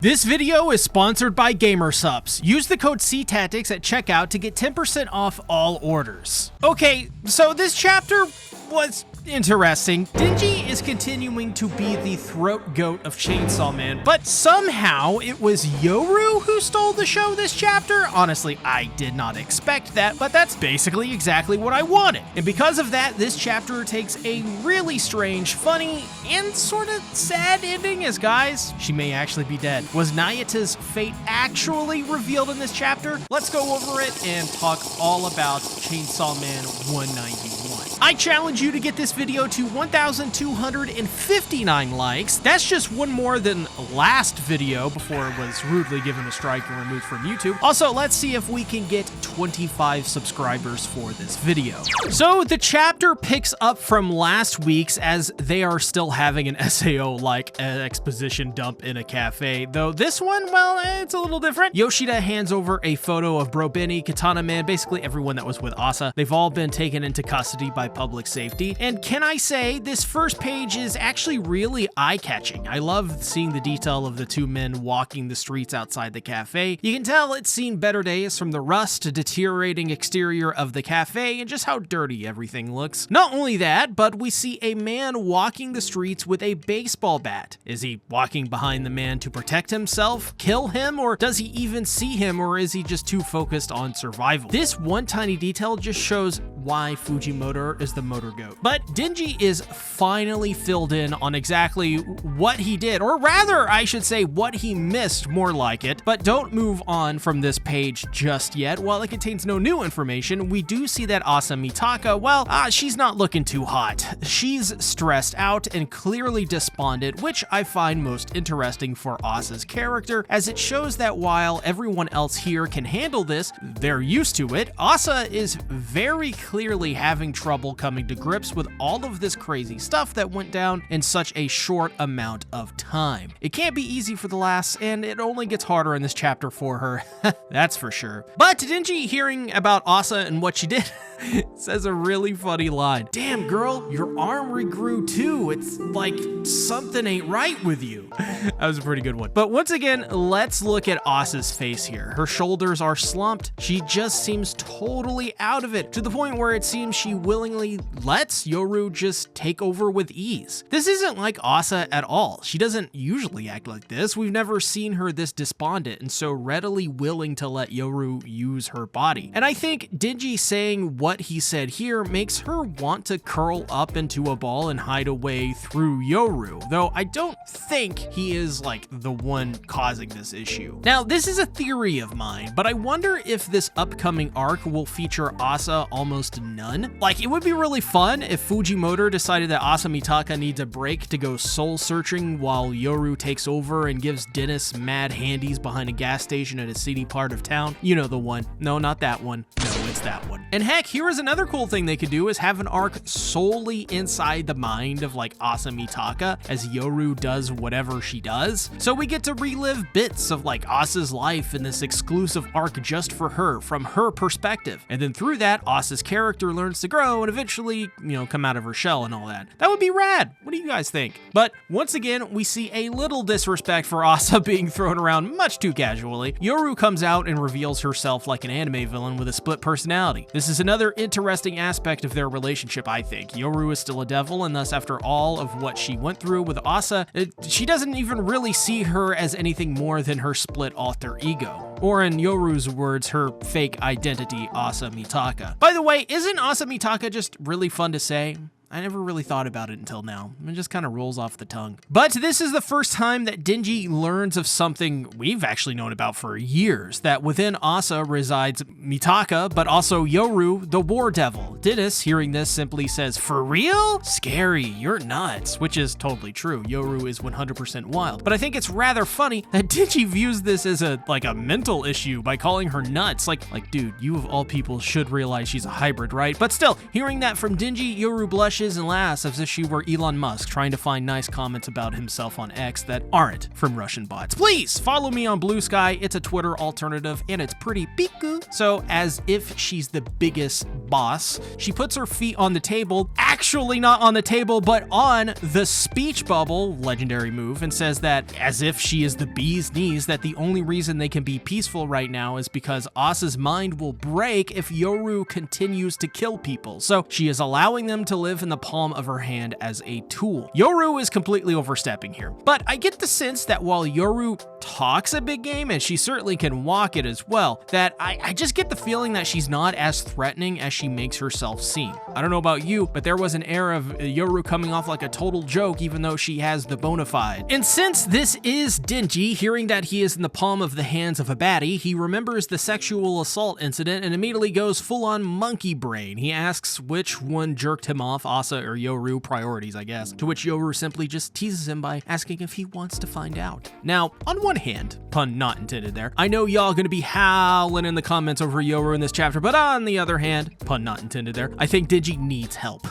This video is sponsored by GamerSupps. Use the code CTactics at checkout to get 10% off all orders. Okay, so this chapter was interesting. Denji is continuing to be the throat goat of Chainsaw Man, but somehow it was Yoru who stole the show this chapter? Honestly, I did not expect that, but that's basically exactly what I wanted. And because of that, this chapter takes a really strange, funny, and sort of sad ending as guys, she may actually be dead. Was Nayata's fate actually revealed in this chapter? Let's go over it and talk all about Chainsaw Man 191. I challenge you to get this video to 1,259 likes. That's just one more than last video before it was rudely given a strike and removed from YouTube. Also, let's see if we can get 25 subscribers for this video. So the chapter picks up from last week's as they are still having an SAO-like exposition dump in a cafe, though this one, well, it's a little different. Yoshida hands over a photo of Bro Benny, Katana Man, basically everyone that was with Asa. They've all been taken into custody by public safety, and can I say this first page is actually really eye-catching. I love seeing the detail of the two men walking the streets outside the cafe. You can tell it's seen better days from the rust to deteriorating exterior of the cafe and just how dirty everything looks. Not only that, but we see a man walking the streets with a baseball bat. Is he walking behind the man to protect himself, kill him, or does he even see him, or is he just too focused on survival? This one tiny detail just shows why Fujimoto is the motor goat. But Denji is finally filled in on exactly what he did, or rather, I should say, what he missed, more like it. But don't move on from this page just yet. While it contains no new information, we do see that Asa Mitaka, well, she's not looking too hot. She's stressed out and clearly despondent, which I find most interesting for Asa's character, as it shows that while everyone else here can handle this, they're used to it, Asa is very clearly having trouble coming to grips with all of this crazy stuff that went down in such a short amount of time. It can't be easy for the lass, and it only gets harder in this chapter for her, that's for sure. But Denji, hearing about Asa and what she did, says a really funny line. Damn girl, your arm regrew too. It's like something ain't right with you. That was a pretty good one. But once again, let's look at Asa's face here. Her shoulders are slumped. She just seems totally out of it, to the point where it seems she willingly lets Yoru just take over with ease. This isn't like Asa at all. She doesn't usually act like this. We've never seen her this despondent and so readily willing to let Yoru use her body. And I think Denji saying what he said here makes her want to curl up into a ball and hide away through Yoru, though I don't think he is like the one causing this issue. Now, this is a theory of mine, but I wonder if this upcoming arc will feature Asa almost none. Like, it would be really fun if Fujimoto decided that Asa Mitaka needs a break to go soul searching while Yoru takes over and gives Dennis mad handies behind a gas station in a seedy part of town. You know the one. No, not that one. No, it's that one. And heck, here is another cool thing they could do, is have an arc solely inside the mind of like Asa Mitaka as Yoru does whatever she does. So we get to relive bits of like Asa's life in this exclusive arc just for her, from her perspective. And then through that, Asa's character learns to grow and eventually, come out of her shell and all that. That would be rad. What do you guys think? But once again, we see a little disrespect for Asa being thrown around much too casually. Yoru comes out and reveals herself like an anime villain with a split personality. This is another interesting aspect of their relationship, I think. Yoru is still a devil, and thus after all of what she went through with Asa, she doesn't even really see her as anything more than her split alter ego. Or in Yoru's words, her fake identity, Asa Mitaka. By the way, isn't Asa Mitaka just really fun to say? I never really thought about it until now. It just kind of rolls off the tongue. But this is the first time that Denji learns of something we've actually known about for years, that within Asa resides Mitaka, but also Yoru, the war devil. Dennis, hearing this, simply says, "For real? Scary, you're nuts," which is totally true. Yoru is 100% wild. But I think it's rather funny that Denji views this as a mental issue by calling her nuts. Like, dude, you of all people should realize she's a hybrid, right? But still, hearing that from Denji, Yoru blushes flashes and laughs as if she were Elon Musk trying to find nice comments about himself on X that aren't from Russian bots. Please follow me on Blue Sky. It's a Twitter alternative and it's pretty piku. So as if she's the biggest boss, she puts her feet on the table, actually not on the table, but on the speech bubble, legendary move, and says that as if she is the bee's knees, that the only reason they can be peaceful right now is because Asa's mind will break if Yoru continues to kill people. So she is allowing them to live in the palm of her hand as a tool. Yoru is completely overstepping here, but I get the sense that while Yoru talks a big game, and she certainly can walk it as well, that I just get the feeling that she's not as threatening as she makes herself seem. I don't know about you, but there was an air of Yoru coming off like a total joke, even though she has the bona fide. And since this is Denji, hearing that he is in the palm of the hands of a baddie, he remembers the sexual assault incident and immediately goes full-on monkey brain. He asks which one jerked him off, Asa or Yoru, priorities, I guess, to which Yoru simply just teases him by asking if he wants to find out. Now, on one hand, pun not intended there, I know y'all gonna be howling in the comments over Yoru in this chapter, but on the other hand, pun not intended there, I think Denji needs help.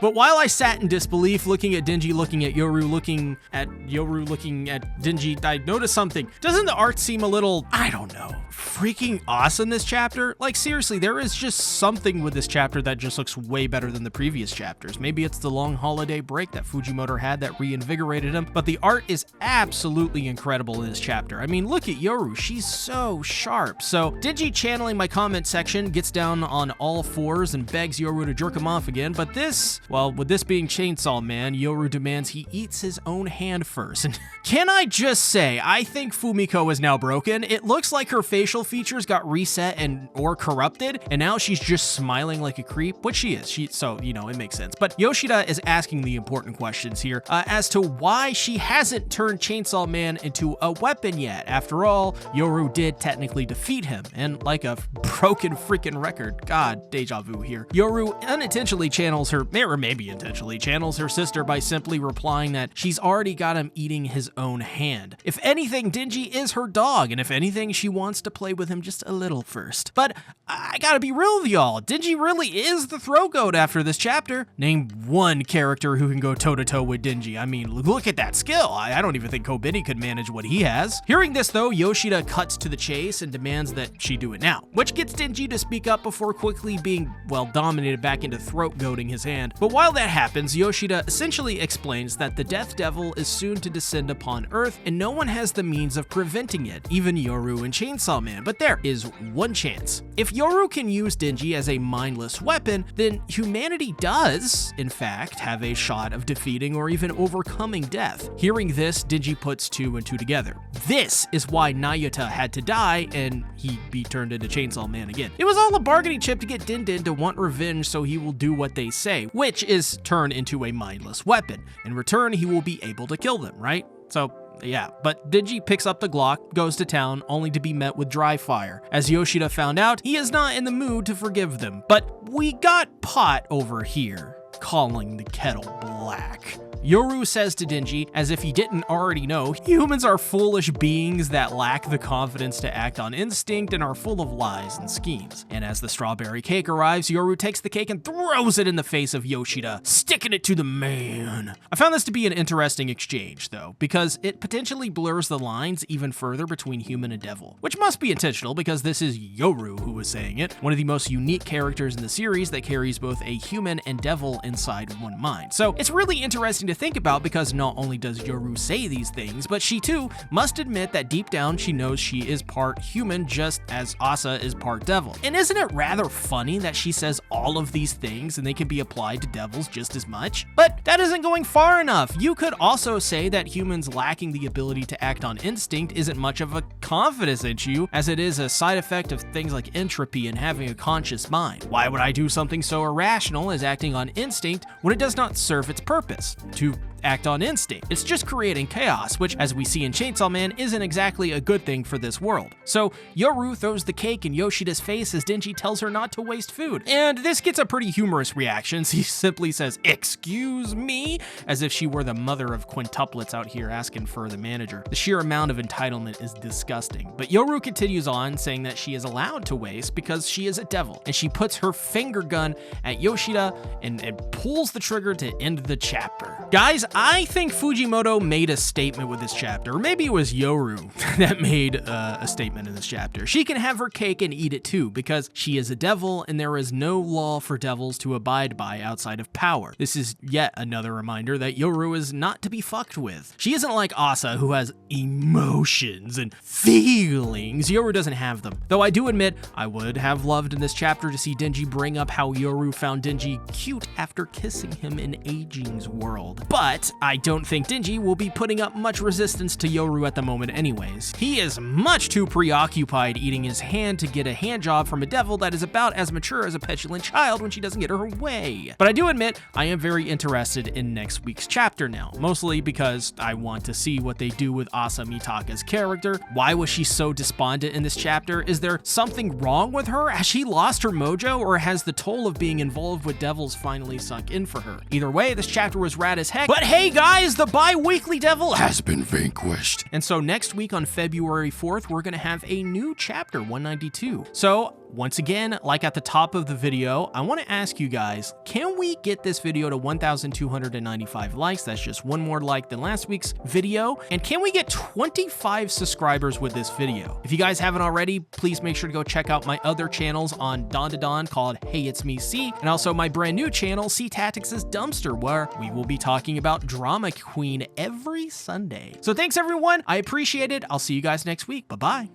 But while I sat in disbelief, looking at Denji, looking at Yoru, looking at Denji, I noticed something. Doesn't the art seem a little, I don't know, freaking awesome this chapter? Like seriously, there is just something with this chapter that just looks way better than the previous chapters. Maybe it's the long holiday break that Fujimoto had that reinvigorated him, but the art is absolutely incredible in this chapter. I mean, look at Yoru, she's so sharp. So Denji, channeling my comment section, gets down on all fours and begs Yoru to jerk him off again, but this, well, with this being Chainsaw Man, Yoru demands he eats his own hand first. And can I just say, I think Fumiko is now broken. It looks like her facial features got reset and or corrupted, and now she's just smiling like a creep, which she is. So, you know, it makes sense. But Yoshida is asking the important questions here as to why she hasn't turned Chainsaw Man into a weapon yet. After all, Yoru did technically defeat him, and like a broken freaking record, God, deja vu here, Yoru unintentionally channels her, or maybe intentionally channels her sister by simply replying that she's already got him eating his own hand. If anything, Denji is her dog, and if anything, she wants to play with him just a little first. But I gotta be real with y'all, Denji really is the throat goat after this chapter. Name one character who can go toe-to-toe with Denji. I mean, look at that skill. I don't even think Kobeni could manage what he has. Hearing this though, Yoshida cuts to the chase and demands that she do it now, which gets Denji to speak up before quickly being, well, dominated back into throat goating his hand. But while that happens, Yoshida essentially explains that the Death Devil is soon to descend upon Earth and no one has the means of preventing it, even Yoru and Chainsaw Man. But there is one chance. If Yoru can use Denji as a mindless weapon, then humanity does, in fact, have a shot of defeating or even overcoming death. Hearing this, Denji puts two and two together. This is why Nayuta had to die and he be turned into Chainsaw Man again. It was all a bargaining chip to get Din Din to want revenge so he will do what they say, which is turn into a mindless weapon. In return, he will be able to kill them, right? So yeah, but Denji picks up the Glock, goes to town, only to be met with dry fire. As Yoshida found out, he is not in the mood to forgive them. But we got Pot over here, calling the kettle black. Yoru says to Denji, as if he didn't already know, humans are foolish beings that lack the confidence to act on instinct and are full of lies and schemes. And as the strawberry cake arrives, Yoru takes the cake and throws it in the face of Yoshida, sticking it to the man. I found this to be an interesting exchange, though, because it potentially blurs the lines even further between human and devil, which must be intentional because this is Yoru who is saying it, one of the most unique characters in the series that carries both a human and devil inside one mind. So it's really interesting to think about because not only does Yoru say these things, but she too must admit that deep down she knows she is part human just as Asa is part devil. And isn't it rather funny that she says all of these things and they can be applied to devils just as much? But that isn't going far enough. You could also say that humans lacking the ability to act on instinct isn't much of a confidence issue, as it is a side effect of things like entropy and having a conscious mind. Why would I do something so irrational as acting on instinct when it does not serve its purpose? To act on instinct. It's just creating chaos, which, as we see in Chainsaw Man, isn't exactly a good thing for this world. So Yoru throws the cake in Yoshida's face as Denji tells her not to waste food. And this gets a pretty humorous reaction. He simply says, "Excuse me?" as if she were the mother of quintuplets out here asking for the manager. The sheer amount of entitlement is disgusting. But Yoru continues on, saying that she is allowed to waste because she is a devil, and she puts her finger gun at Yoshida and pulls the trigger to end the chapter. Guys, I think Fujimoto made a statement with this chapter, or maybe it was Yoru that made a statement in this chapter. She can have her cake and eat it too, because she is a devil and there is no law for devils to abide by outside of power. This is yet another reminder that Yoru is not to be fucked with. She isn't like Asa, who has emotions and feelings. Yoru doesn't have them. Though I do admit, I would have loved in this chapter to see Denji bring up how Yoru found Denji cute after kissing him in Aging's world. But I don't think Denji will be putting up much resistance to Yoru at the moment anyways. He is much too preoccupied eating his hand to get a handjob from a devil that is about as mature as a petulant child when she doesn't get her way. But I do admit, I am very interested in next week's chapter now, mostly because I want to see what they do with Asa Mitaka's character. Why was she so despondent in this chapter? Is there something wrong with her? Has she lost her mojo, or has the toll of being involved with devils finally sunk in for her? Either way, this chapter was rad as heck. But hey guys, the bi-weekly devil has been vanquished. And so next week on February 4th, we're gonna have a new chapter, 192. So once again, like at the top of the video, I want to ask you guys, can we get this video to 1,295 likes? That's just one more like than last week's video. And can we get 25 subscribers with this video? If you guys haven't already, please make sure to go check out my other channels on Dawn to Dawn called Hey It's Me C, and also my brand new channel, C Tactics' Dumpster, where we will be talking about Drama Queen every Sunday. So thanks everyone, I appreciate it. I'll see you guys next week. Bye-bye.